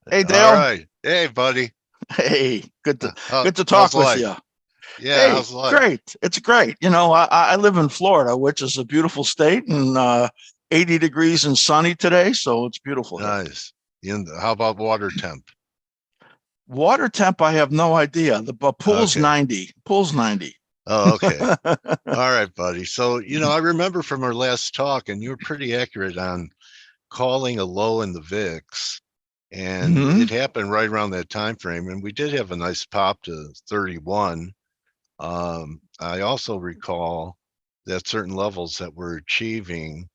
Hey, All Dale. right. Hey, buddy. Hey, good to How, good to how's talk with life? you. Yeah, Hey, how's life? great. It's great. I live in Florida, which is a beautiful state, and 80 degrees and sunny today, so it's beautiful here. Nice. How about water temp? Water temp, I have no idea. The pool's Okay. 90. Pool's 90. Oh, okay. All right, buddy. So, I remember from our last talk, and you were pretty accurate on calling a low in the VIX, and Hmm. it happened right around that time frame, and we did have a nice pop to 31. I also recall that certain levels that we're achieving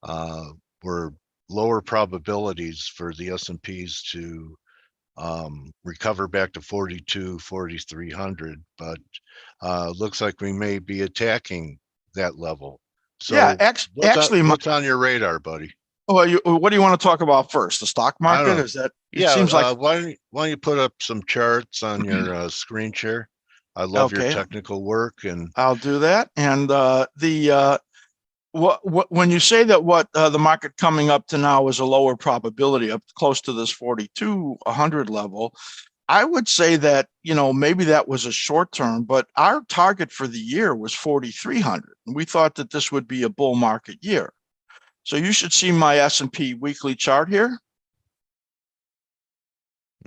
uh, were lower probabilities for the S&Ps to recover back to 42, 4,300, but looks like we may be attacking that level. Yeah, So actually, what's on your radar, buddy? what do you want to talk about first? The stock I don't market? know. Is that? It Yeah, seems like why don't you put up some charts on your screen share? I love your okay. technical work, and I'll do that. And when you say that what the market coming up to now is a lower probability up close to this 4200 level, I would say that maybe that was a short term, but our target for the year was 4300, and we thought that this would be a bull market year. So you should see my S&P weekly chart here.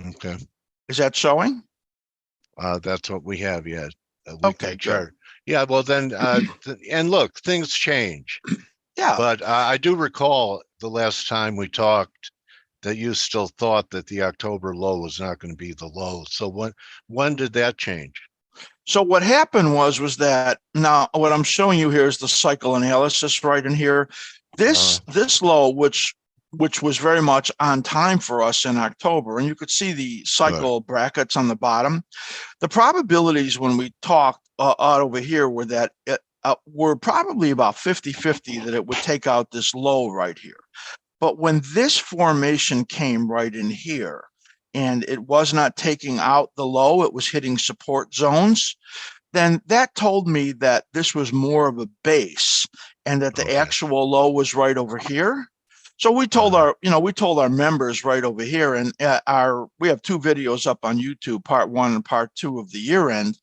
okay, Is that showing? that's what we have. Yeah, a weekly Okay, good. chart. Yeah, well then, and look, things change. Yeah. But I do recall the last time we talked that you still thought that the October low was not going to be the low. So when did that change? So what happened was that now what I'm showing you here is the cycle analysis right in here. Uh, This low, which was very much on time for us in October, and you could see the good. cycle brackets on the bottom. The probabilities when we talked out over here were that were probably about 50-50 that it would take out this low right here. But when this formation came right in here, and it was not taking out the low, it was hitting support zones, then that told me that this was more of a base and that the Okay. actual low was right over here. So Uh, we told our members right over here, and we have two videos up on YouTube, part 1 and part 2 of the year end,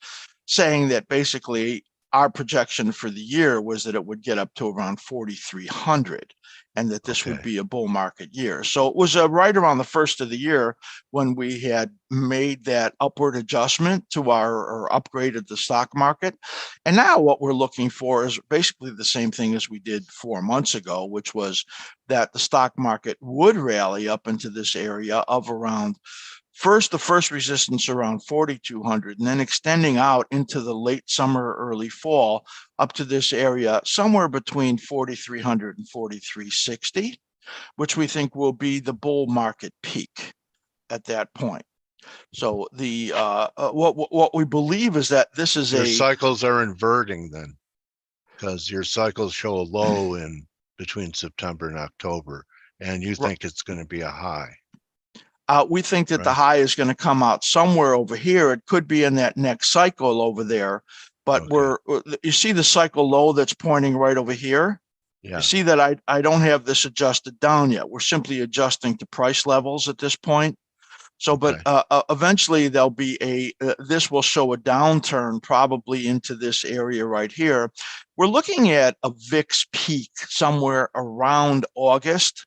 saying that basically our projection for the year was that it would get up to around 4,300 and that this would okay. be a bull market year. So it was right around the first of the year when we had made that upward adjustment to or upgraded the stock market. And now what we're looking for is basically the same thing as we did 4 months ago, which was that the stock market would rally up into this area of around the first resistance around 4,200, and then extending out into the late summer, early fall, up to this area somewhere between 4,300 and 4,360, which we think will be the bull market peak at that point. So what we believe is that this is Your cycles are inverting then, because your cycles show a low in between September and October, and you think it's going to be a high, we think that the right? high is going to come out somewhere over here. It could be in that next cycle over there, but Okay. you see the cycle low that's pointing right over here. You Yeah. see that I don't have this adjusted down yet. We're simply adjusting to price levels at this point. So, but Okay. eventually there'll be this will show a downturn probably into this area right here. We're looking at a VIX peak somewhere around August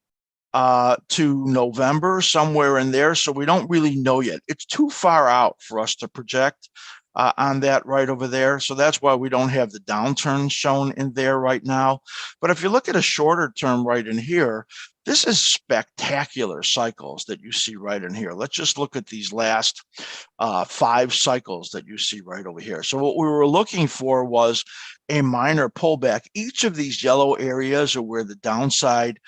to November, somewhere in there. So we don't really know yet. It's too far out for us to project on that right over there. So that's why we don't have the downturn shown in there right now. But if you look at a shorter term right in here, this is spectacular cycles that you see right in here. Let's just look at these last 5 cycles that you see right over here. So what we were looking for was a minor pullback. Each of these yellow areas are where the downside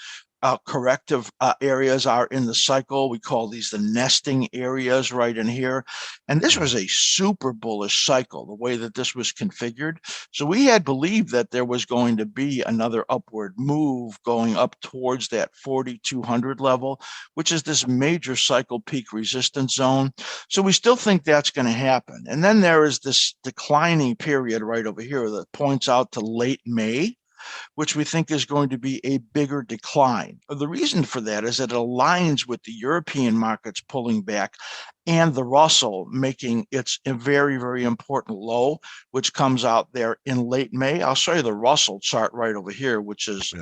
corrective areas are in the cycle. We call these the nesting areas right in here. And this was a super bullish cycle, the way that this was configured. So we had believed that there was going to be another upward move going up towards that 4,200 level, which is this major cycle peak resistance zone. So we still think that's going to happen. And then there is this declining period right over here that points out to late May. which we think is going to be a bigger decline. The reason for that is that it aligns with the European markets pulling back and the Russell making its a very, very important low, which comes out there in late May. I'll show you the Russell chart right over here, which is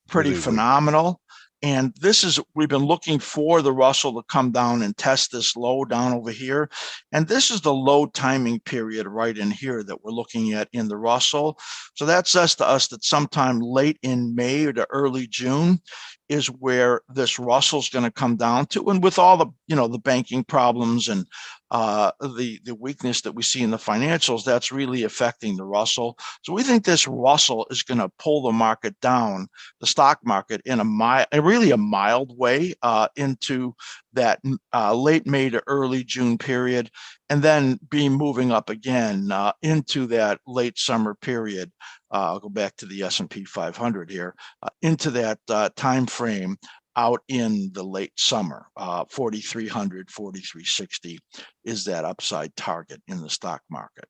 pretty really phenomenal. And this is, we've been looking for the Russell to come down and test this low down over here. And this is the low timing period right in here that we're looking at in the Russell. So that says to us that sometime late in May or to early June is where this Russell's going to come down to. And with all the, the banking problems and the weakness that we see in the financials, that's really affecting the Russell. So we think this Russell is going to pull the market down, the stock market, in a mild way into that late May to early June period, and then be moving up again into that late summer period. I'll go back to the S&P 500 here, into that time frame out in the late summer. 4,300, 4,360 is that upside target in the stock market.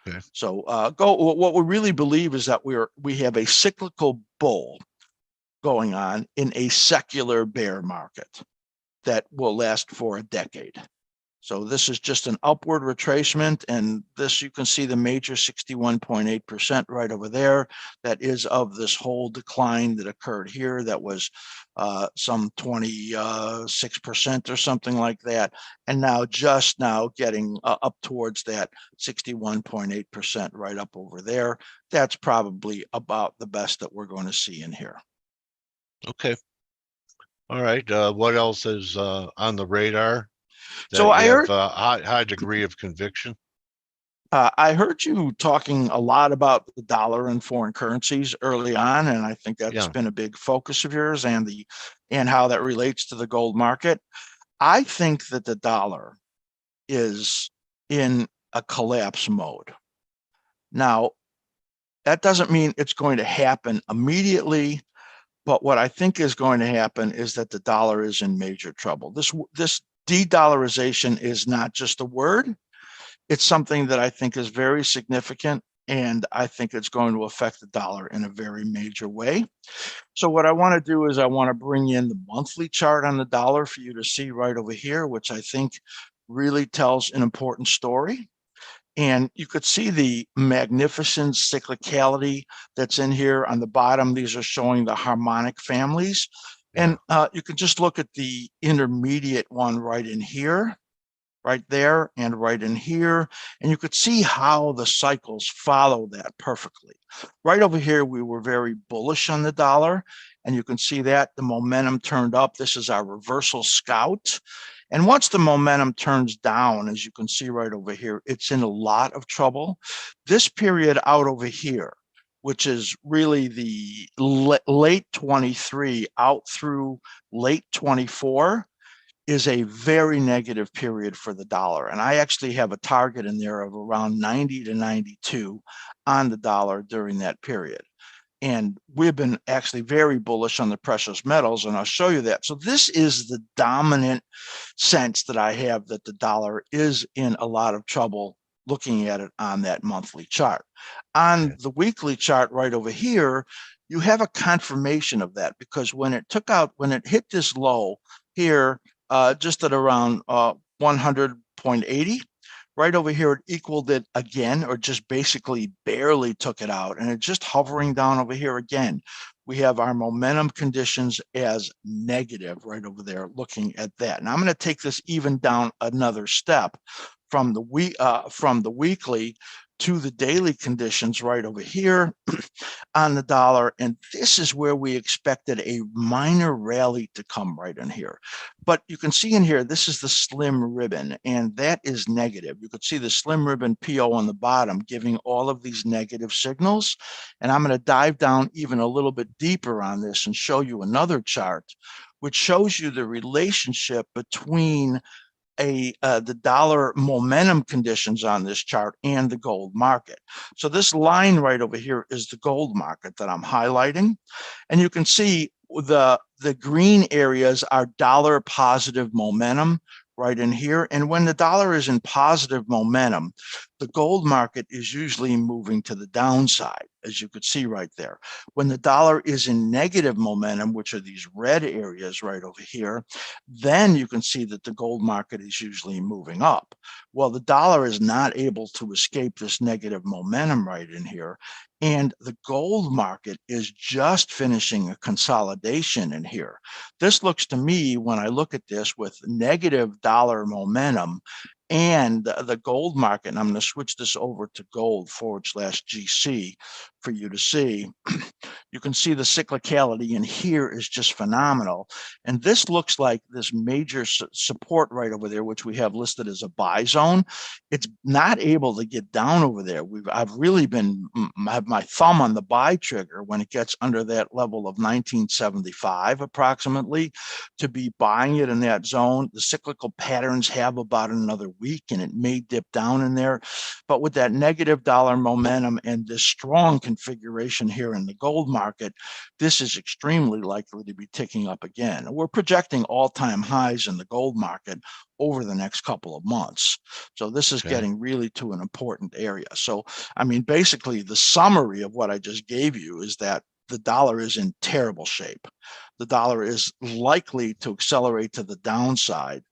Okay. So what we really believe is that we have a cyclical bull going on in a secular bear market that will last for a decade. So this is just an upward retracement, and this, you can see the major 61.8% right over there. That is of this whole decline that occurred here. That was some 26% or something like that. And now just now getting up towards that 61.8% right up over there. That's probably about the best that we're going to see in here. Okay. All right. What else is on the radar? So I heard a high degree of conviction. I heard you talking a lot about the dollar and foreign currencies early on, and I think that's been a big focus of yours, and how that relates to the gold market. I think that the dollar is in a collapse mode. Now, that doesn't mean it's going to happen immediately, but what I think is going to happen is that the dollar is in major trouble. This de-dollarization is not just a word. It's something that I think is very significant, and I think it's going to affect the dollar in a very major way. So what I want to do is I want to bring in the monthly chart on the dollar for you to see right over here, which I think really tells an important story. And you could see the magnificent cyclicality that's in here on the bottom. These are showing the harmonic families. And you can just look at the intermediate one right in here, right there, and right in here. And you could see how the cycles follow that perfectly. Right over here, we were very bullish on the dollar. And you can see that the momentum turned up. This is our reversal scout. And once the momentum turns down, as you can see right over here, it's in a lot of trouble. This period out over here, which is really the late 23 out through late 24, is a very negative period for the dollar. And I actually have a target in there of around 90 to 92 on the dollar during that period. And we've been actually very bullish on the precious metals, and I'll show you that. So this is the dominant sense that I have that the dollar is in a lot of trouble, looking at it on that monthly chart. On the weekly chart right over here, you have a confirmation of that, because when it hit this low here, just at around 100.80, right over here, it equaled it again, or just basically barely took it out, and it's just hovering down over here again. We have our momentum conditions as negative right over there, looking at that. And I'm going to take this even down another step from the weekly to the daily conditions right over here on the dollar. And this is where we expected a minor rally to come right in here. But you can see in here, this is the slim ribbon, and that is negative. You could see the slim ribbon PO on the bottom giving all of these negative signals. And I'm going to dive down even a little bit deeper on this and show you another chart, which shows you the relationship between the dollar momentum conditions on this chart and the gold market. So this line right over here is the gold market that I'm highlighting. And you can see the green areas are dollar positive momentum right in here. And when the dollar is in positive momentum, the gold market is usually moving to the downside, as you could see right there. When the dollar is in negative momentum, which are these red areas right over here, then you can see that the gold market is usually moving up. Well, the dollar is not able to escape this negative momentum right in here. And the gold market is just finishing a consolidation in here. This looks to me, when I look at this with negative dollar momentum and the gold market, and I'm going to switch this over to gold/GC for you to see. You can see the cyclicality in here is just phenomenal. And this looks like this major support right over there, which we have listed as a buy zone. It's not able to get down over there. I've really been have my thumb on the buy trigger when it gets under that level of 1975 approximately to be buying it in that zone. The cyclical patterns have about another week, and it may dip down in there. But with that negative dollar momentum and this strong configuration here in the gold market, this is extremely likely to be ticking up again. We're projecting all-time highs in the gold market over the next couple of months. So this is getting really to an important area. So, I mean, basically the summary of what I just gave you is that the dollar is in terrible shape. The dollar is likely to accelerate to the downside.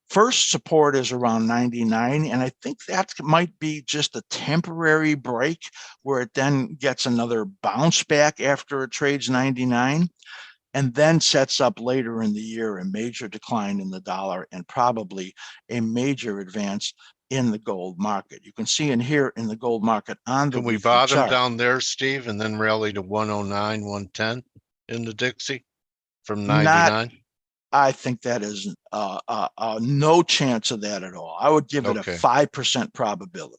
First support is around 99, and I think that might be just a temporary break where it then gets another bounce back after it trades 99, and then sets up later in the year a major decline in the dollar and probably a major advance in the gold market. You can see in here in the gold market on the Can we weekly bottom chart. down there, Steve, and then rally to 109, 110 in the Dixie from 99? I think that is no chance of that at all. I would give it a 5% probability.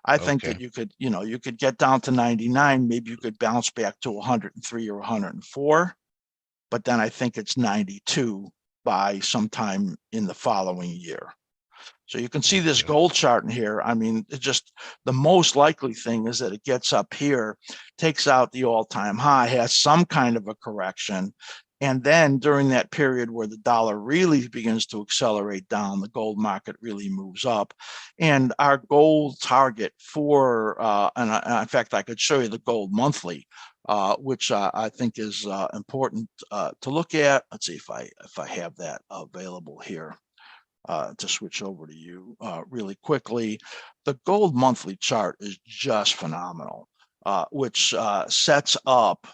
I think that you could get down to 99. Maybe you could bounce back to 103 or 104, but then I think it's 92 by sometime in the following year. So you can see this gold chart in here. I mean, it just the most likely thing is that it gets up here, takes out the all-time high, has some kind of a correction. And then during that period where the dollar really begins to accelerate down, the gold market really moves up. And our gold target for, in fact, I could show you the gold monthly, which I think is important to look at. Let's see if I have that available here. To switch over to you really quickly. The gold monthly chart is just phenomenal, which sets up,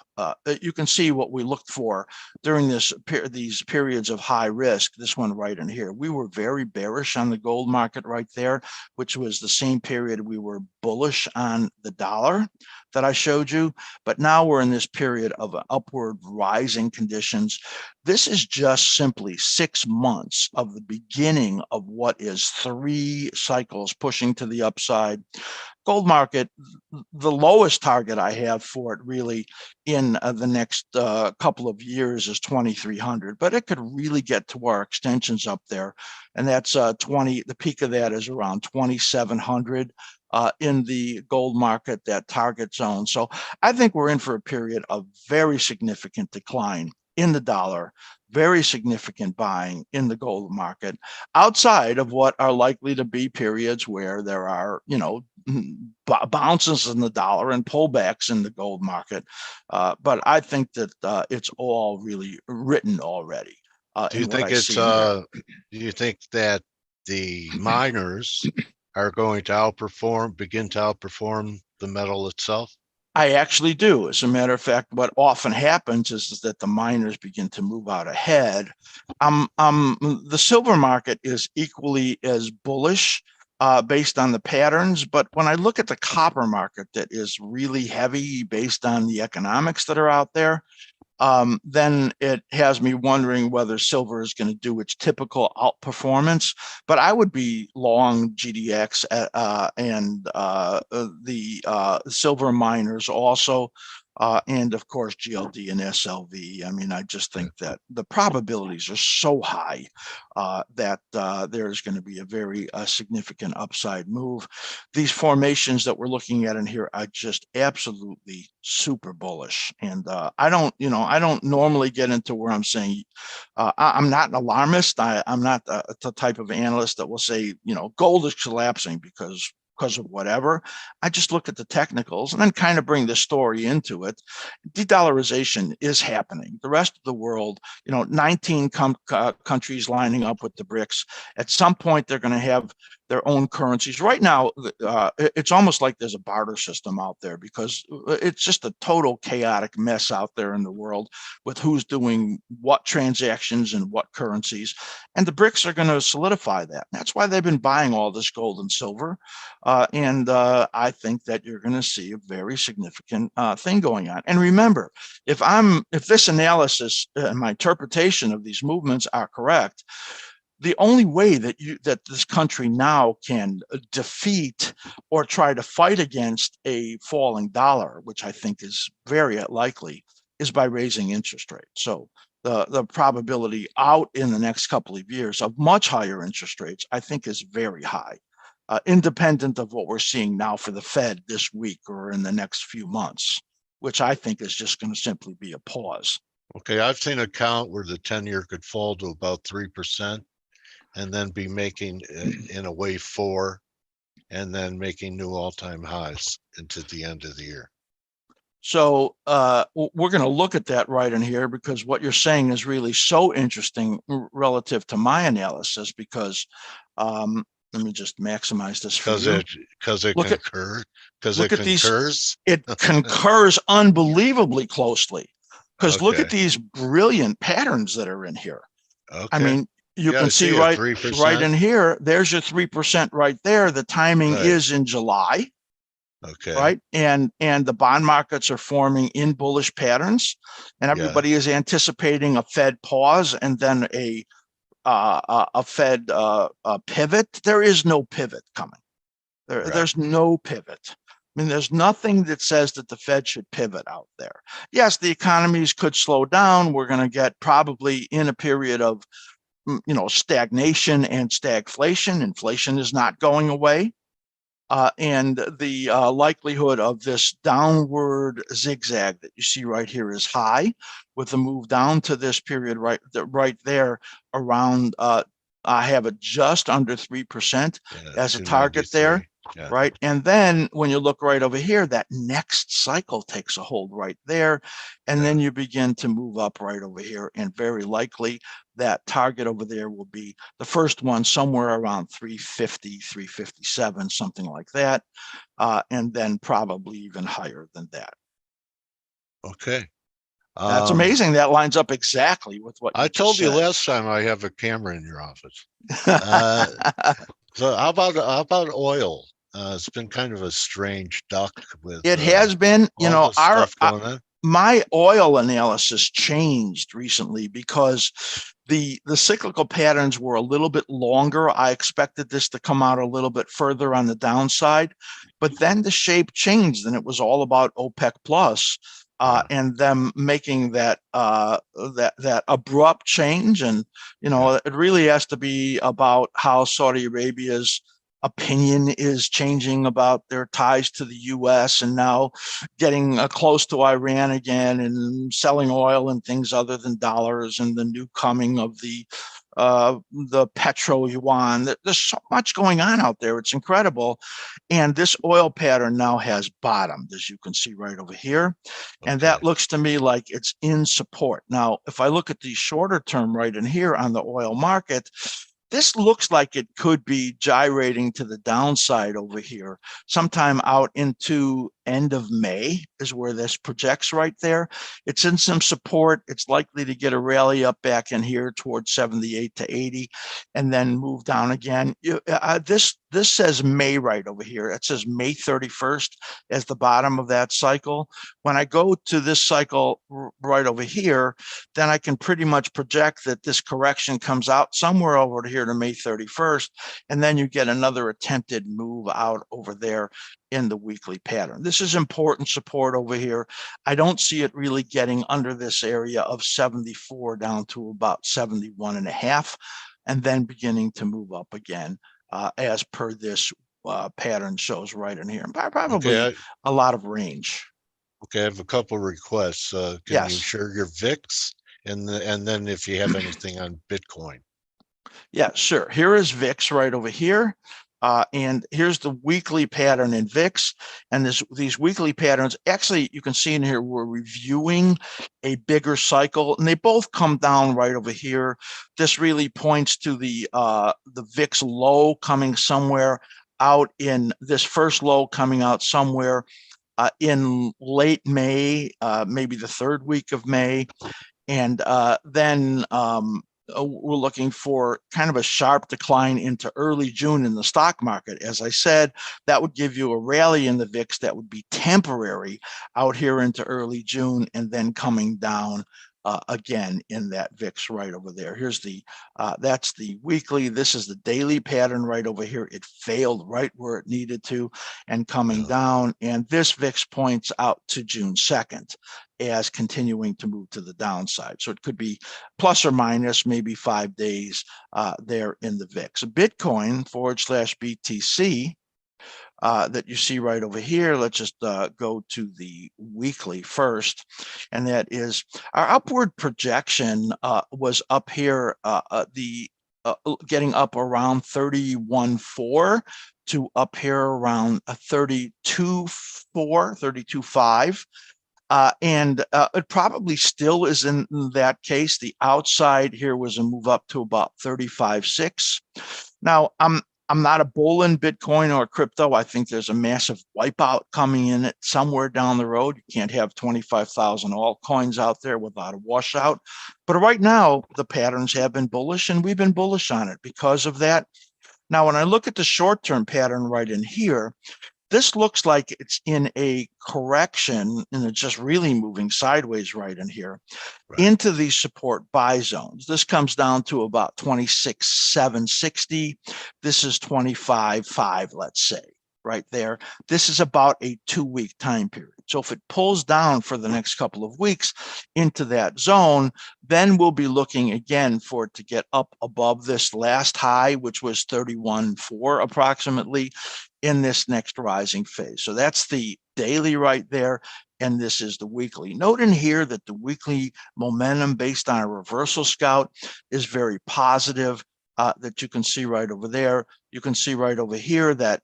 you can see what we looked for during these periods of high risk. This one right in here, we were very bearish on the gold market right there, which was the same period we were bullish on the dollar that I showed you. But now we're in this period of upward rising conditions. This is just simply 6 months of the beginning of what is 3 cycles pushing to the upside. Gold market, the lowest target I have for it really in the next couple of years is 2,300, but it could really get to our extensions up there. And that's the peak of that is around 2,700 in the gold market, that target zone. So I think we're in for a period of very significant decline in the dollar, very significant buying in the gold market, outside of what are likely to be periods where there are, bounces in the dollar and pullbacks in the gold market. But I think that it's all really written already. Do you think do you think that the miners are going to begin to outperform the metal itself? I actually do. As a matter of fact, what often happens is that the miners begin to move out ahead. The silver market is equally as bullish based on the patterns, but when I look at the copper market that is really heavy based on the economics that are out there, then it has me wondering whether silver is going to do its typical outperformance. But I would be long GDX and the silver miners also. And of course, GLD and SLV. I mean, I just think that the probabilities are so high that there's going to be a very significant upside move. These formations that we're looking at in here are just absolutely super bullish. And I don't normally get into where I'm saying I'm not an alarmist. I'm not the type of analyst that will say, gold is collapsing, because because of whatever. I just look at the technicals and then kind of bring the story into it. De-dollarization is happening. The rest of the world, 19 countries lining up with the BRICS. At some point, they're going to have their own currencies. Right now, it's almost like there's a barter system out there because it's just a total chaotic mess out there in the world with who's doing what transactions and what currencies. And the BRICS are going to solidify that. That's why they've been buying all this gold and silver. And I think that you're going to see a very significant thing going on. And remember, if this analysis and my interpretation of these movements are correct, the only way that this country now can defeat or try to fight against a falling dollar, which I think is very likely, is by raising interest rates. So the probability out in the next couple of years of much higher interest rates, I think, is very high, independent of what we're seeing now for the Fed this week or in the next few months, which I think is just going to simply be a pause. Okay, I've seen a count where the 10-year could fall to about 3%. And then be making, in a way, 4, and then making new all-time highs into the end of the year. So we're going to look at that right in here because what you're saying is really so interesting relative to my analysis. Because let me just maximize this for you. Because it concurs. Because it concurs. It concurs unbelievably closely. Because look at these brilliant patterns that are in here. Okay. I mean, you can see right in here, there's your 3% right there. The timing is in July. Okay. Right. And the bond markets are forming in bullish patterns, and everybody is anticipating a Fed pause and then a Fed pivot. There is no pivot coming. There's no pivot. I mean, there's nothing that says that the Fed should pivot out there. Yes, the economies could slow down. We're going to get probably in a period of stagnation and stagflation. Inflation is not going away. And the likelihood of this downward zigzag that you see right here is high, with the move down to this period right there around, I have it just under 3% as a target there. Yeah. Right. And then when you look right over here, that next cycle takes a hold right there. And then you begin to move up right over here. And very likely that target over there will be the first one somewhere around 350, 357, something like that. And then probably even higher than that. Okay. That's amazing. That lines up exactly with what I told you last time. I have a camera in your office. So how about oil? It's been kind of a strange duck with it has been, stuff going on. My oil analysis changed recently because the cyclical patterns were a little bit longer. I expected this to come out a little bit further on the downside, but then the shape changed and it was all about OPEC plus. And them making that abrupt change, and it really has to be about how Saudi Arabia's opinion is changing about their ties to the U.S. and now getting close to Iran again and selling oil and things other than dollars, and the new coming of the petro yuan. There's so much going on out there. It's incredible. And this oil pattern now has bottomed, as you can see right over here. And that looks to me like it's in support. Now, if I look at the shorter term right in here on the oil market, this looks like it could be gyrating to the downside over here sometime out into end of May is where this projects right there. It's in some support. It's likely to get a rally up back in here towards 78 to 80 and then move down again. This says May right over here. It says May 31st as the bottom of that cycle. When I go to this cycle right over here, then I can pretty much project that this correction comes out somewhere over here to May 31st, and then you get another attempted move out over there in the weekly pattern. This is important support over here. I don't see it really getting under this area of 74 down to about 71 and a half, and then beginning to move up again as per this pattern shows right in here. Probably a lot of range. Okay, I have a couple of requests. Can you share your VIX and then if you have anything on Bitcoin? Yeah, sure. Here is VIX right over here. And here's the weekly pattern in VIX. And these weekly patterns, actually, you can see in here, we're reviewing a bigger cycle, and they both come down right over here. This really points to the VIX low coming somewhere out in this first low coming out somewhere in late May, maybe the third week of May. And then we're looking for kind of a sharp decline into early June in the stock market. As I said, that would give you a rally in the VIX that would be temporary out here into early June, and then coming down again in that VIX right over there. Here's the, that's the weekly. This is the daily pattern right over here. It failed right where it needed to and coming down. And this VIX points out to June 2nd as continuing to move to the downside. So it could be plus or minus maybe 5 days there in the VIX. Bitcoin /BTC that you see right over here. Let's just go to the weekly first. And that is our upward projection was up here, getting up around 31.4 to up here around 32.4, 32.5. And it probably still is in that case. The outside here was a move up to about 35.6. Now, I'm not a bull in Bitcoin or crypto. I think there's a massive wipeout coming in it somewhere down the road. You can't have 25,000 altcoins out there without a washout. But right now, the patterns have been bullish, and we've been bullish on it because of that. Now, when I look at the short-term pattern right in here, this looks like it's in a correction, and it's just really moving sideways right in here into these support buy zones. This comes down to about 26,760. This is 25.5, let's say, right there. This is about a 2-week time period. So if it pulls down for the next couple of weeks into that zone, then we'll be looking again for it to get up above this last high, which was 31.4 approximately, in this next rising phase. So that's the daily right there, and this is the weekly. Note in here that the weekly momentum based on a reversal scout is very positive, that you can see right over there. You can see right over here that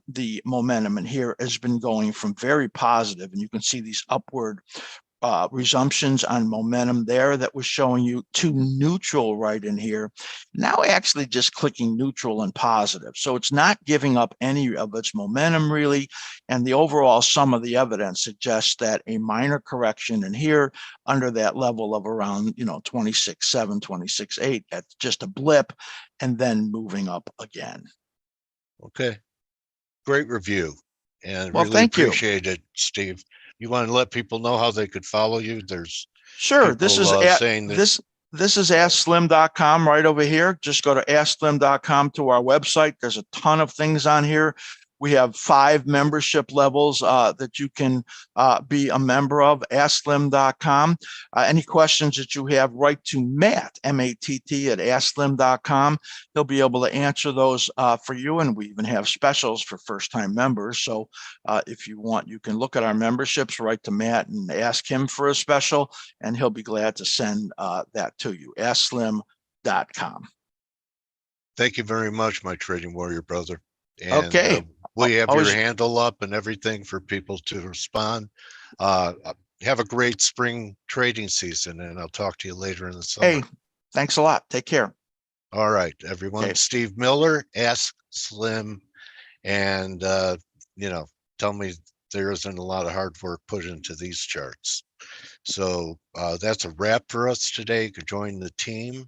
the momentum in here has been going from very positive, and you can see these upward resumptions on momentum there that was showing you to neutral right in here. Now actually just clicking neutral and positive. So it's not giving up any of its momentum really. And the overall sum of the evidence suggests that a minor correction in here under that level of around, 26.7, 26.8, that's just a blip, and then moving up again. Okay. Great review. And well, really appreciate it, Steve. You want to let people know how they could follow you? There's sure. This is saying this is AskSlim.com right over here. Just go to AskSlim.com to our website. There's a ton of things on here. We have 5 membership levels that you can be a member of, AskSlim.com. Any questions that you have, write to Matt, M-A-T-T, at AskSlim.com. He'll be able to answer those for you, and we even have specials for first-time members. So if you want, you can look at our memberships, write to Matt and ask him for a special, and he'll be glad to send that to you, AskSlim.com. Thank you very much, my trading warrior brother. And, okay. Will you have your handle up and everything for people to respond? Have a great spring trading season, and I'll talk to you later in the summer. Hey, thanks a lot. Take care. All right, everyone. Okay. Steve Miller, Ask Slim, and tell me there isn't a lot of hard work put into these charts. So that's a wrap for us today. You could join the team.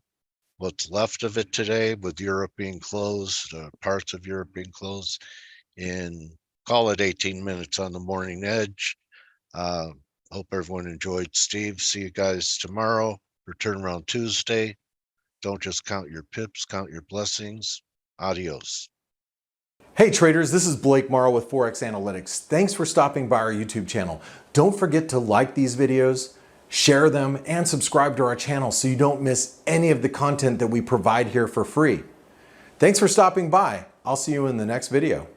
What's left of it today, with Europe being closed, parts of Europe being closed, in call it 18 minutes on the morning edge. Hope everyone enjoyed. Steve, see you guys tomorrow. Return around Tuesday. Don't just count your pips, count your blessings. Adios. Hey traders, this is Blake Morrow with ForexAnalytix. Thanks for stopping by our YouTube channel. Don't forget to like these videos, share them, and subscribe to our channel so you don't miss any of the content that we provide here for free. Thanks for stopping by. I'll see you in the next video.